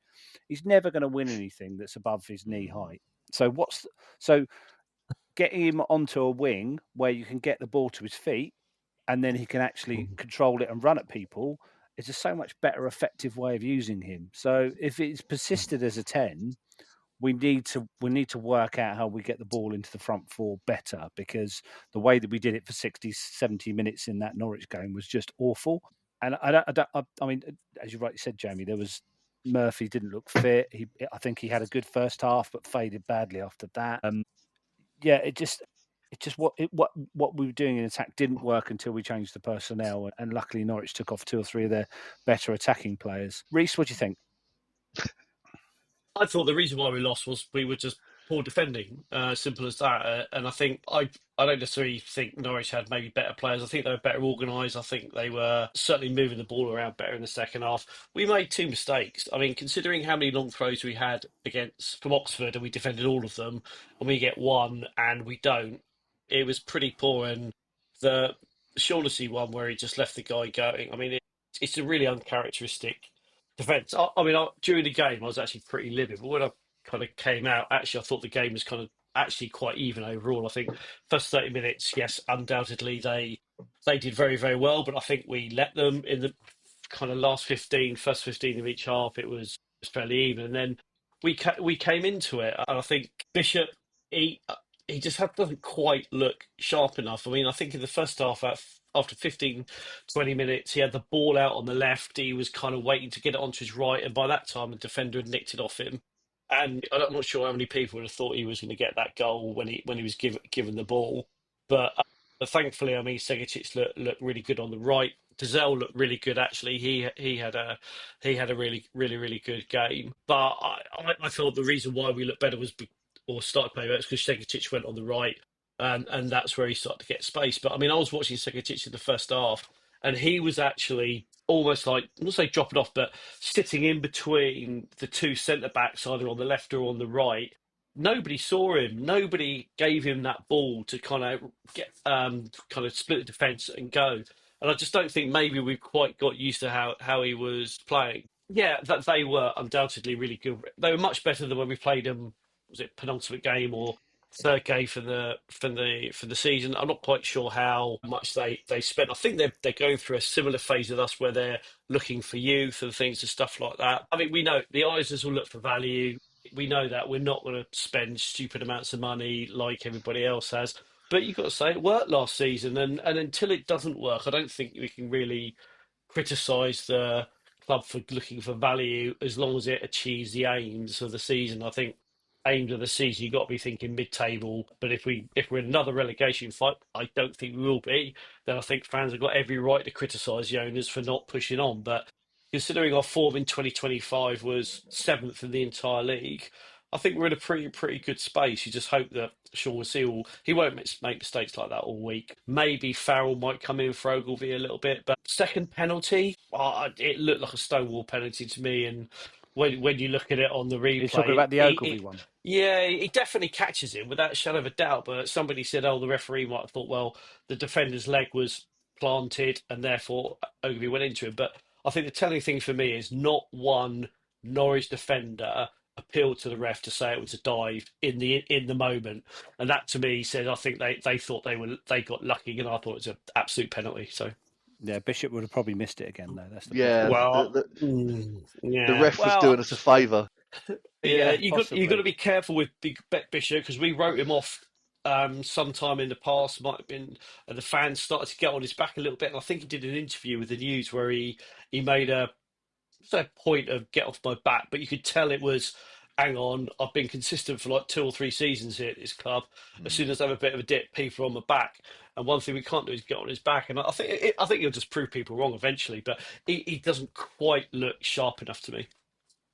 he's never going to win anything that's above his knee height. So so getting him onto a wing where you can get the ball to his feet, and then he can actually control it and run at people is a so much better, effective way of using him. So if it's persisted as a 10. We need to work out how we get the ball into the front four better, because the way that we did it for 60, 70 minutes in that Norwich game was just awful. And I mean, as you rightly said, Jamie, there was Murphy didn't look fit. I think he had a good first half, but faded badly after that. Yeah, it just what we were doing in attack didn't work until we changed the personnel, and luckily Norwich took off 2 or 3 of their better attacking players. Reece, what do you think? I thought the reason why we lost was we were just poor defending, simple as that. And I think I don't necessarily think Norwich had maybe better players. I think they were better organised. I think they were certainly moving the ball around better in the second half. We made 2 mistakes. I mean, considering how many long throws we had from Oxford, and we defended all of them, and we get 1 and we don't, it was pretty poor. And the Shaughnessy one where he just left the guy going, I mean, it's a really uncharacteristic defence. I mean, during the game, I was actually pretty livid, but when I kind of came out, actually, I thought the game was kind of actually quite even overall. I think first 30 minutes, yes, undoubtedly they did very, very well, but I think we let them in the kind of first 15 of each half. It was fairly even, and then we came into it, and I think Bishop he just doesn't quite look sharp enough. I mean, I think in the first half, after 15, 20 minutes, he had the ball out on the left. He was kind of waiting to get it onto his right, and by that time, the defender had nicked it off him. And I'm not sure how many people would have thought he was going to get that goal when he was given the ball. But thankfully, I mean, Segacic looked really good on the right. Dazelle looked really good actually. He had a really good game. But I thought the reason why we looked better or started playing better was because Segacic went on the right, and that's where he started to get space. But I mean, I was watching Segacic in the first half, and he was actually almost like, I'm not say dropping off, but sitting in between the 2 centre backs, either on the left or on the right. Nobody saw him. Nobody gave him that ball to kind of get kind of split the defence and go. And I just don't think maybe we've quite got used to how he was playing. Yeah, that they were undoubtedly really good. They were much better than when we played them. Was it penultimate game or third game for the season? I'm not quite sure how much they spent. I think they're going through a similar phase with us where they're looking for youth and things and stuff like that. I mean, we know the Islanders will look for value. We know that we're not going to spend stupid amounts of money like everybody else has. But you've got to say it worked last season, and until it doesn't work, I don't think we can really criticise the club for looking for value as long as it achieves the aims of the season. I think aims of the season you've got to be thinking mid-table. But if we're in another relegation fight, I don't think we will be. Then I think fans have got every right to criticise the owners for not pushing on. But considering our form in 2025 was 7th in the entire league, I think we're in a pretty good space. You just hope that Sean he won't make mistakes like that all week. Maybe Farrell might come in for Ogilvie a little bit, but second penalty, it looked like a stonewall penalty to me. And when you look at it on the You're talking replay, about the Ogilvie one. yeah, he definitely catches him without a shadow of a doubt. But somebody said, oh, the referee might have thought, well, the defender's leg was planted and therefore Ogilvie went into him. But I think the telling thing for me is not one Norwich defender appealed to the ref to say it was a dive in the moment, and that to me said I think they thought they got lucky, and I thought it was an absolute penalty. So yeah, Bishop would have probably missed it again though. That's the Yeah, well, the ref was doing us a favour. Yeah, possibly. you got to be careful with Bishop because we wrote him off sometime in the past. Might have been, and the fans started to get on his back a little bit. And I think he did an interview with the news where he made a point of get off my back, but you could tell it was, hang on, I've been consistent for like 2 or 3 seasons here at this club. As soon as I have a bit of a dip, people are on my back. And one thing we can't do is get on his back. And I think he'll just prove people wrong eventually, but he doesn't quite look sharp enough to me.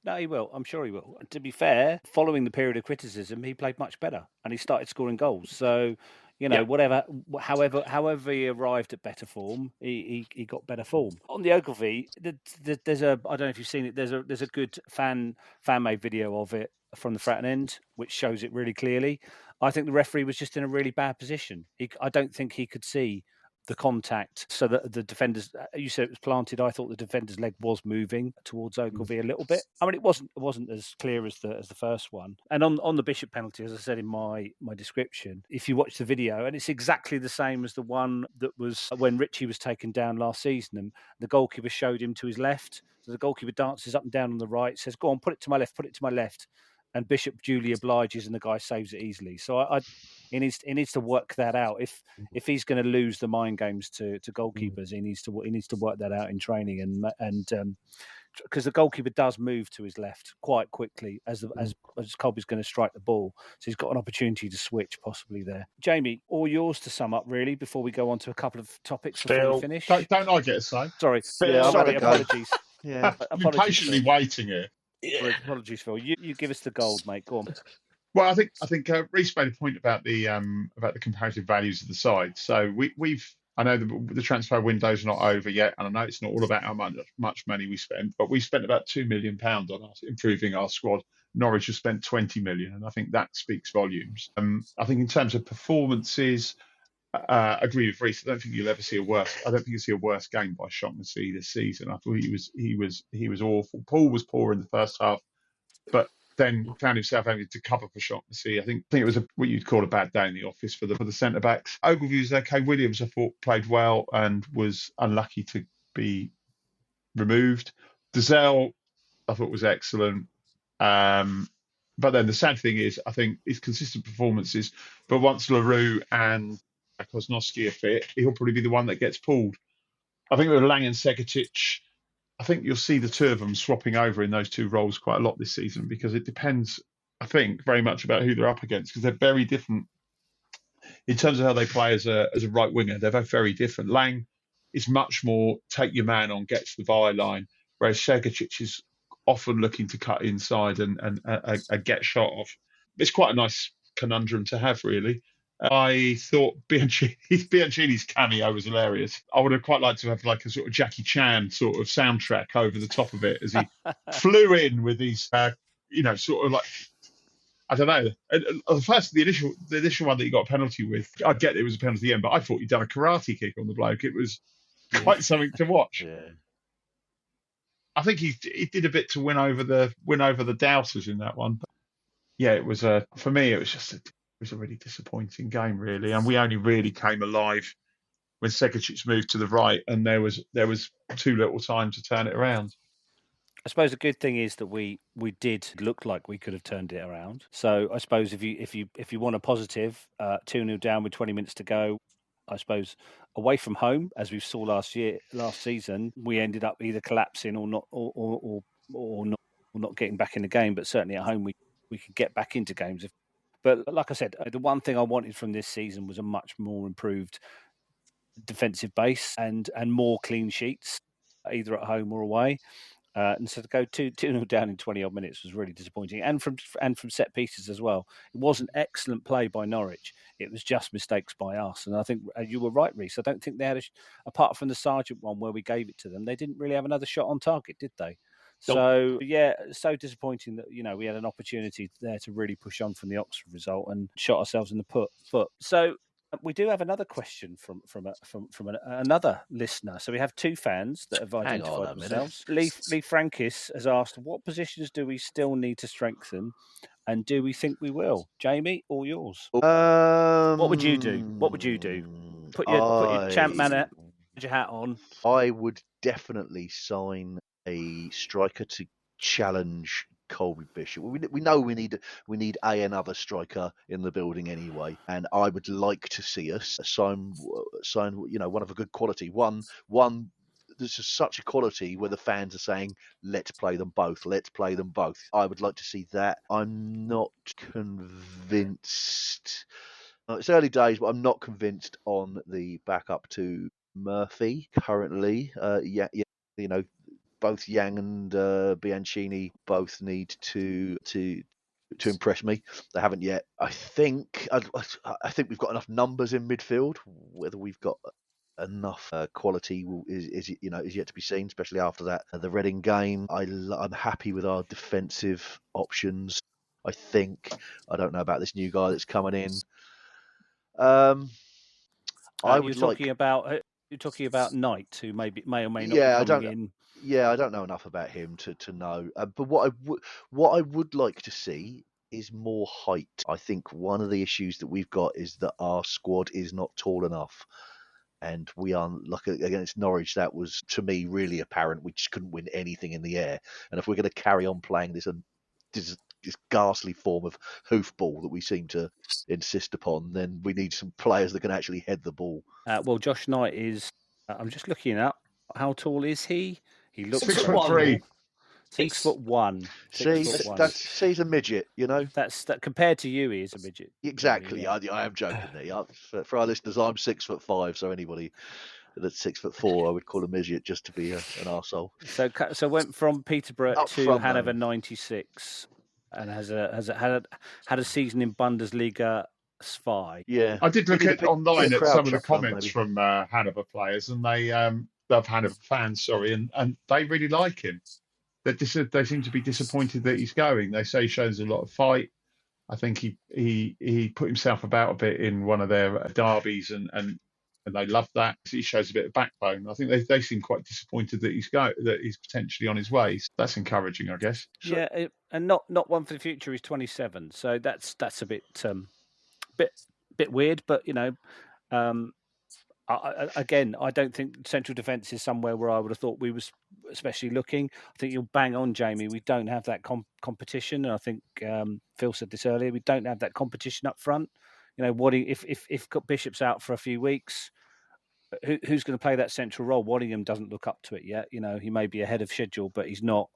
No, he will. I'm sure he will. And to be fair, following the period of criticism, he played much better and he started scoring goals. So, Yeah. however he arrived at better form, he got better form. On the Ogilvy, there's a, I don't know if you've seen it. There's a good fan made video of it from the Fratton end, which shows it really clearly. I think the referee was just in a really bad position. I don't think he could see the contact, so that the defenders, you said it was planted. I thought the defender's leg was moving towards Ogilvy a little bit. I mean, it wasn't as clear as the first one. And on the Bishop penalty, as I said in my description, if you watch the video, and it's exactly the same as the one that was when Ritchie was taken down last season, and the goalkeeper showed him to his left. So the goalkeeper dances up and down on the right, says, "Go on, put it to my left, put it to my left." And Bishop duly obliges, and the guy saves it easily. So he needs to work that out. If he's going to lose the mind games to goalkeepers, he needs to work that out in training, and because the goalkeeper does move to his left quite quickly as Colby's going to strike the ball, so he's got an opportunity to switch possibly there. Jamie, all yours to sum up really before we go on to a couple of topics before Phil, we finish. Don't I get a say? Sorry, Phil, I'm sorry, gonna go. apologies. Yeah. I've been patiently waiting here. Yeah. Apologies, Phil. You give us the gold, mate. Go on. Well, I think Reece made a point about the comparative values of the side. So I know the transfer window's not over yet, and I know it's not all about how much money we spent, but we spent about £2 million on us improving our squad. Norwich has spent 20 million, and I think that speaks volumes. I think in terms of performances, I agree with Reece. I don't think you'll see a worse game by Shaughnessy this season. I thought he was awful. Paul was poor in the first half, but then found himself having to cover for Shaughnessy. I think it was what you'd call a bad day in the office for the centre backs. Ogilvy's okay. Williams, I thought, played well and was unlucky to be removed. Dazelle, I thought, was excellent. But then the sad thing is, I think his consistent performances, but once LaRue and Kosnowski are fit, he'll probably be the one that gets pulled. I think with Lang and Segacic, I think you'll see the two of them swapping over in those two roles quite a lot this season, because it depends, I think, very much about who they're up against, because they're very different in terms of how they play as a right winger. They're very different. Lang is much more take your man on, get to the byline, whereas Segacic is often looking to cut inside and get shot off. It's quite a nice conundrum to have, really. I thought Bianchini's cameo was hilarious. I would have quite liked to have like a sort of Jackie Chan sort of soundtrack over the top of it as he flew in with these, sort of like, I don't know. The initial one that he got a penalty with, I get it was a penalty at the end, but I thought he'd done a karate kick on the bloke. It was quite something to watch. Yeah. I think he did a bit to win over the doubters in that one. But yeah, it was for me. It was a really disappointing game, really, and we only really came alive when Segacic moved to the right, and there was too little time to turn it around. I suppose the good thing is that we did look like we could have turned it around. So I suppose if you want a positive, 2-0 down with 20 minutes to go, I suppose away from home, as we saw last season, we ended up either collapsing or not getting back in the game. But certainly at home, we could get back into games. But like I said, the one thing I wanted from this season was a much more improved defensive base and more clean sheets, either at home or away. And so to go 2-0 down in 20 odd minutes was really disappointing, and from set pieces as well. It wasn't excellent play by Norwich; it was just mistakes by us. And I think you were right, Reece. I don't think they had apart from the Sargent one where we gave it to them, they didn't really have another shot on target, did they? So yeah, so disappointing that we had an opportunity there to really push on from the Oxford result and shot ourselves in the foot. So. We do have another question from another listener. So we have two fans that have identified themselves. Lee Frankis has asked, what positions do we still need to strengthen, and do we think we will? Jamie, all yours. What would you do? Put your champ manager hat on. I would definitely sign a striker to challenge Colby Bishop. We know we need another striker in the building anyway, and I would like to see us sign one of a good quality. One there's just such a quality where the fans are saying, let's play them both. I would like to see that. I'm not convinced. It's early days, but I'm not convinced on the backup to Murphy currently. both Yang and Bianchini both need to impress me. They haven't yet. I think we've got enough numbers in midfield. Whether we've got enough quality is yet to be seen, especially after that the Reading game. I'm happy with our defensive options. I think. I don't know about this new guy that's coming in. You're talking about Knight, who may or may not be coming in. Yeah, I don't know enough about him to know. But what I would like to see is more height. I think one of the issues that we've got is that our squad is not tall enough. And we are, like against Norwich, that was, to me, really apparent. We just couldn't win anything in the air. And if we're going to carry on playing this ghastly form of hoofball that we seem to insist upon, then we need some players that can actually head the ball. Well, Josh Knight is, I'm just looking up, how tall is he? He looks 6'3". 6'1". He's a midget, you know. That compared to you, he is a midget. Exactly. Yeah. I am joking there. For our listeners, I'm 6'5", so anybody that's 6'4", I would call a midget just to be an arsehole. So went from Peterborough to Hanover 96, and has had a season in Bundesliga 5. Yeah, I did look online at some of the comments from Hanover players, and they love Hanover fans. Sorry, and they really like him. They seem to be disappointed that he's going. They say he shows a lot of fight. I think he put himself about a bit in one of their derbies, and they love that. He shows a bit of backbone. I think they seem quite disappointed that he's potentially on his way. So that's encouraging, I guess. Yeah, and not one for the future. He's 27, so that's a bit weird. But I don't think central defence is somewhere where I would have thought we was especially looking. I think you'll bang on, Jamie. We don't have that competition, and I think Phil said this earlier. We don't have that competition up front. If Bishop's out for a few weeks, who's going to play that central role? Waddingham doesn't look up to it yet. He may be ahead of schedule, but he's not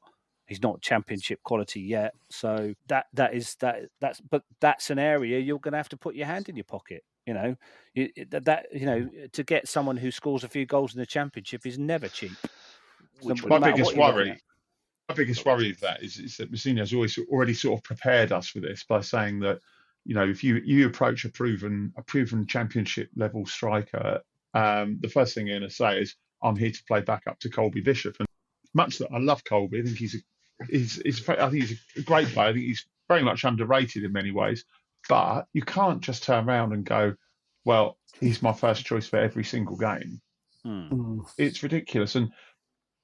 championship quality yet. So that's an area you're going to have to put your hand in your pocket. To get someone who scores a few goals in the championship is never cheap. My biggest worry of that is that Mousinho's already sort of prepared us for this by saying that, if you approach a proven championship level striker, the first thing you're going to say is, I'm here to play back up to Colby Bishop. And much that I love Colby, I think he's a great player. I think he's very much underrated in many ways. But you can't just turn around and go, well, he's my first choice for every single game. It's ridiculous. And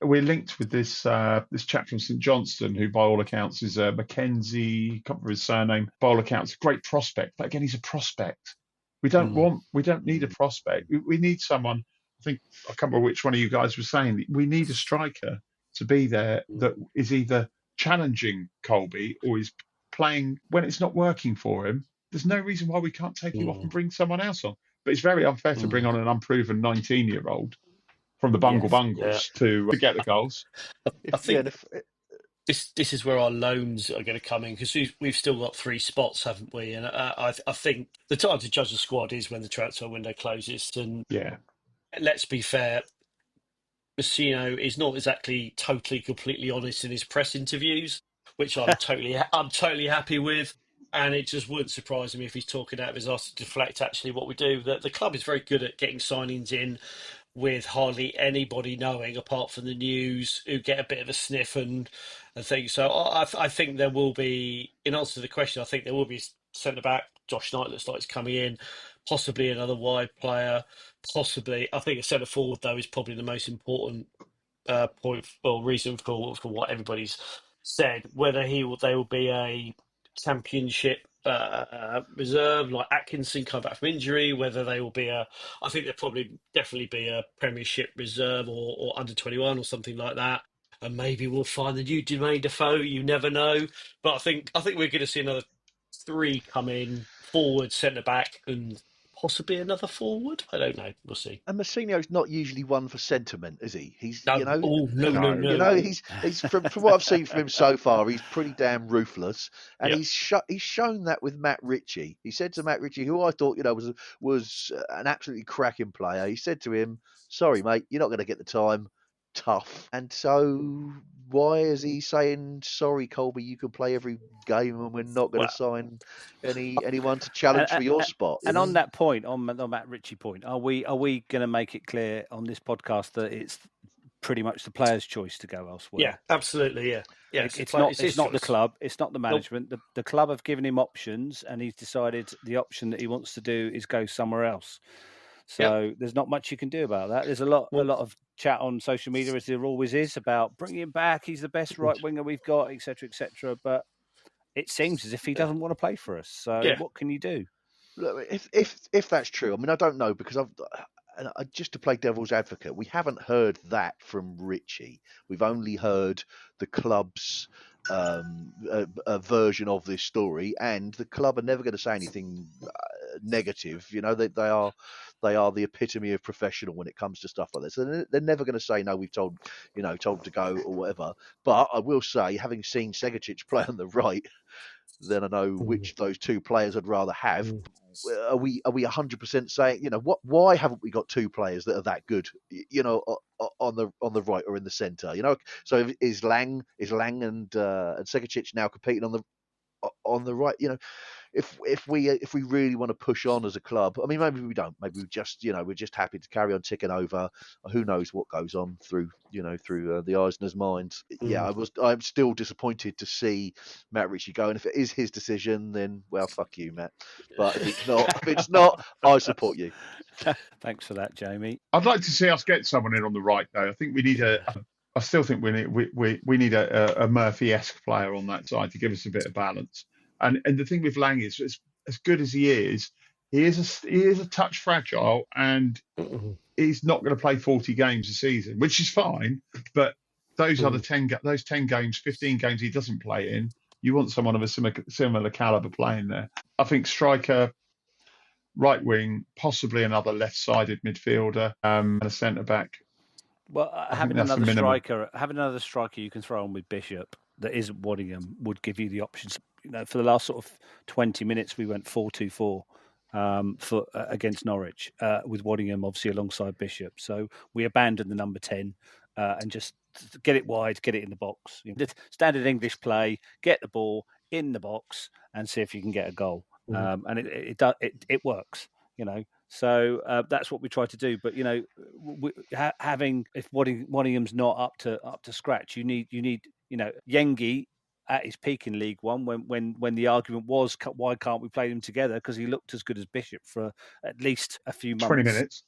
we're linked with this chap from St Johnstone, who by all accounts is Mackenzie, can't remember his surname, by all accounts, a great prospect. But again, he's a prospect. We don't need a prospect. We need someone, I can't remember which one of you guys was saying, we need a striker to be there that is either challenging Colby or is playing when it's not working for him. There's no reason why we can't take him off and bring someone else on. But it's very unfair to bring on an unproven 19-year-old from the Bungles to get the goals. I think this is where our loans are going to come in, because we've still got 3 spots, haven't we? And I think the time to judge the squad is when the transfer window closes. And let's be fair, Mousinho is not exactly totally completely honest in his press interviews, which I'm totally happy with. And it just wouldn't surprise me if he's talking out of his arse to deflect actually what we do. The club is very good at getting signings in with hardly anybody knowing, apart from the news, who get a bit of a sniff and things. So I think there will be, in answer to the question, I think there will be centre back. Josh Knight looks like he's coming in, possibly another wide player, possibly. I think a centre forward though is probably the most important point or reason for what everybody's said. Whether they will be a championship reserve like Atkinson come back from injury, whether they will be I think they'll definitely be a Premiership reserve or under 21 or something like that, and maybe we'll find the new Jermaine Defoe. You never know, but I think we're going to see another 3 come in, forward, centre back, and possibly another forward. I don't know. We'll see. And Mousinho's not usually one for sentiment, is he? He's no. He's from what I've seen from him so far, he's pretty damn ruthless, and he's shown that with Matt Ritchie. He said to Matt Ritchie, who I thought was an absolutely cracking player. He said to him, "Sorry, mate, you're not going to get the time. tough. And so why is he saying, sorry, Colby, you can play every game and we're not going to sign anyone to challenge for your spot? And on that point, on Matt Ritchie point, are we going to make it clear on this podcast that it's pretty much the player's choice to go elsewhere? Yeah, absolutely. Yeah. Yeah, it's not the club, it's not the management. Nope. The club have given him options, and he's decided the option that he wants to do is go somewhere else. So there's not much you can do about that. There's a lot of chat on social media, as there always is, about bringing him back. He's the best right winger we've got, etc., etc. But it seems as if he doesn't want to play for us. So what can you do? Look, if that's true, I mean, I don't know, because just to play devil's advocate, we haven't heard that from Ritchie. We've only heard the club's a version of this story, and the club are never going to say anything negative. You know, they are the epitome of professional when it comes to stuff like this. So they're never going to say no, we've told to go or whatever. But I will say, having seen Segacic play on the right, then I know which those two players I'd rather have. Are we 100% saying, you know, why haven't we got two players that are that good, you know, on the right or in the centre, you know? So is Lang and Segacic now competing on the right? You know, if we really want to push on as a club, I mean, maybe we don't. Maybe we just, you know, we're just happy to carry on ticking over. Who knows what goes on through the Eisner's minds. Yeah, I'm still disappointed to see Matt Ritchie go. And if it is his decision, then well, fuck you, Matt. But if it's not, I support you. Thanks for that, Jamie. I'd like to see us get someone in on the right, though. I think we need I still think we need a Murphy-esque player on that side to give us a bit of balance. And the thing with Lang is, as good as he is a touch fragile, and he's not going to play 40 games a season, which is fine. But those are those 10 games, 15 games he doesn't play in. You want someone of a similar caliber playing there. I think striker, right wing, possibly another left-sided midfielder, and a centre back. Well, having another striker you can throw on with Bishop that isn't Waddingham would give you the options. You know, for the last sort of 20 minutes, we went 4-2-4 against Norwich with Waddingham obviously alongside Bishop. So we abandoned the number 10 and just get it wide, get it in the box. You know, standard English play, get the ball in the box and see if you can get a goal. And it works, you know. So that's what we try to do. But you know, if Waddingham's not up to scratch, you need you know, Yengi at his peak in League One when the argument was why can't we play them together, because he looked as good as Bishop for at least a few months. 20 minutes.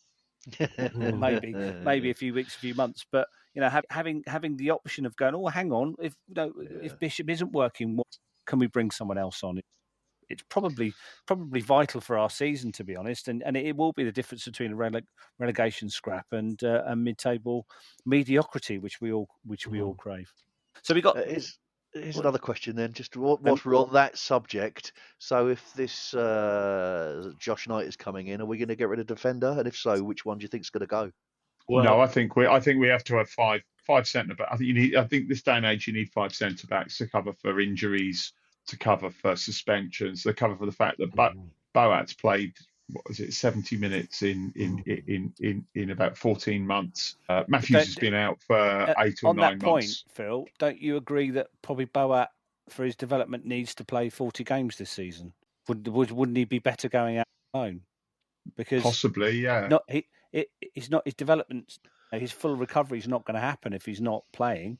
maybe a few weeks, a few months. But you know, having the option of going, oh, hang on, if Bishop isn't working, can we bring someone else on? It's probably vital for our season, to be honest, and it will be the difference between a relegation scrap and a mid-table mediocrity, which we all crave. So we got. Here's another question then, just whilst we're on that subject. So if this Josh Knight is coming in, are we going to get rid of defender? And if so, which one do you think is going to go? Well, no, I think we have to have five centre backs. I think this day and age you need 5 centre backs to cover for injuries, to cover for suspensions, to cover for the fact that Boat's played 70 minutes in about 14 months. Matthews has been out for 8 or 9 months. On that point, Phil, don't you agree that probably Boat, for his development, needs to play 40 games this season? Wouldn't he be better going out alone? Because possibly, yeah. He's not his development. His full recovery is not going to happen if he's not playing.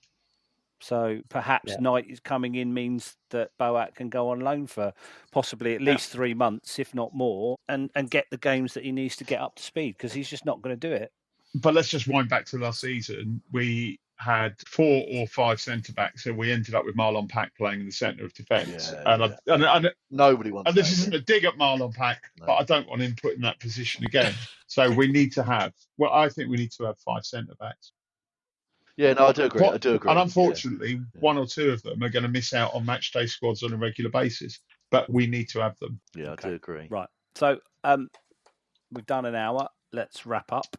So perhaps Knight is coming in means that Boat can go on loan for possibly at least 3 months, if not more, and get the games that he needs to get up to speed, because he's just not going to do it. But let's just wind back to last season. We had 4 or 5 centre backs, so we ended up with Marlon Pack playing in the centre of defence. And nobody wants. And this isn't a dig at Marlon Pack, but I don't want him put in that position again. So we need to have. Well, I think we need to have 5 centre backs. Yeah, no, I do agree. And unfortunately, 1 or 2 of them are going to miss out on match day squads on a regular basis. But we need to have them. Yeah, okay. I do agree. Right. So we've done an hour. Let's wrap up.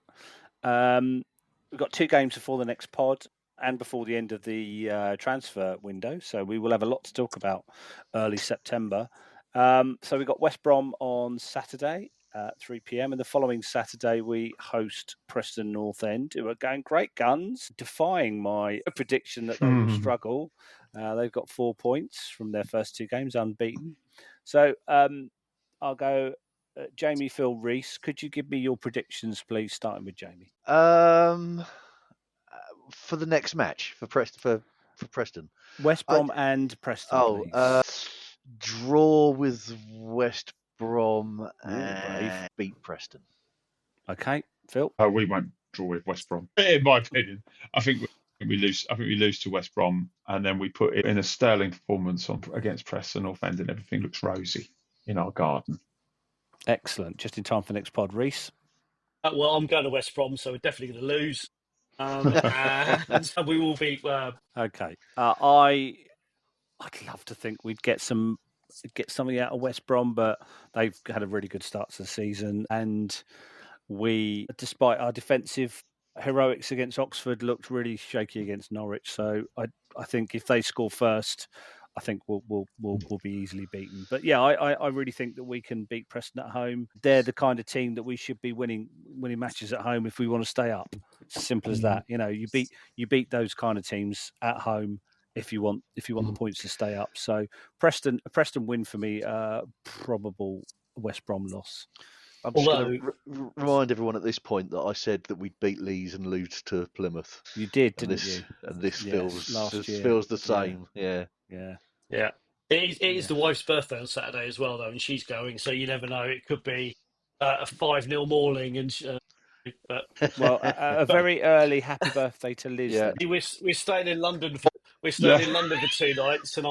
We've got 2 games before the next pod and before the end of the transfer window. So we will have a lot to talk about early September. So we've got West Brom on Saturday. 3 p.m. And the following Saturday, we host Preston North End, who are going great guns, defying my prediction that they will struggle. They've got 4 points from their first 2 games, unbeaten. So I'll go Jamie, Phil, Reese. Could you give me your predictions, please, starting with Jamie? For the next match for Preston. West Brom and Preston, please. Draw with West Brom brave. and beat Preston. Okay, Phil. We won't draw with West Brom, in my opinion. I think we lose. I think we lose to West Brom, and then we put it in a sterling performance against Preston North End, and everything looks rosy in our garden. Excellent. Just in time for the next pod, Reese. Well, I'm going to West Brom, so we're definitely going to lose. And we will be. Okay. I'd love to think we'd get something out of West Brom, but they've had a really good start to the season, and we, despite our defensive heroics against Oxford, looked really shaky against Norwich. So I think if they score first, I think we'll be easily beaten. But yeah, I really think that we can beat Preston at home. They're the kind of team that we should be winning matches at home if we want to stay up. It's simple as that. You know, you beat those kind of teams at home if you want the points to stay up. So a Preston win for me. Probable West Brom loss. I'm just going to remind everyone at this point that I said that we'd beat Leeds and lose to Plymouth. You did, didn't you? And this feels the same. Yeah. It is the wife's birthday on Saturday as well, though, and she's going, so you never know. It could be a 5-0 mauling, and a very early happy birthday to Liz. Yeah. We're staying in London for 2 nights, and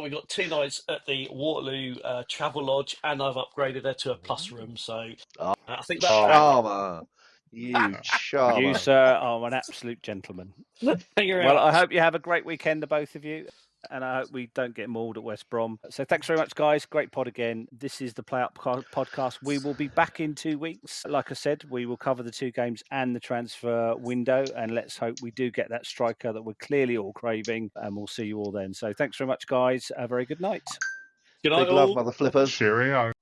we got 2 nights at the Waterloo Travel Lodge, and I've upgraded her to a plus room. So I think that charmer, you charmer. You, sir, are an absolute gentleman. Well, I hope you have a great weekend, the both of you. And I hope we don't get mauled at West Brom. So thanks very much, guys. Great pod again. This is the Play Up podcast. We will be back in 2 weeks. Like I said, we will cover the 2 games and the transfer window. And let's hope we do get that striker that we're clearly all craving. And we'll see you all then. So thanks very much, guys. A very good night. Good night, Big love, mother flippers. Cheerio.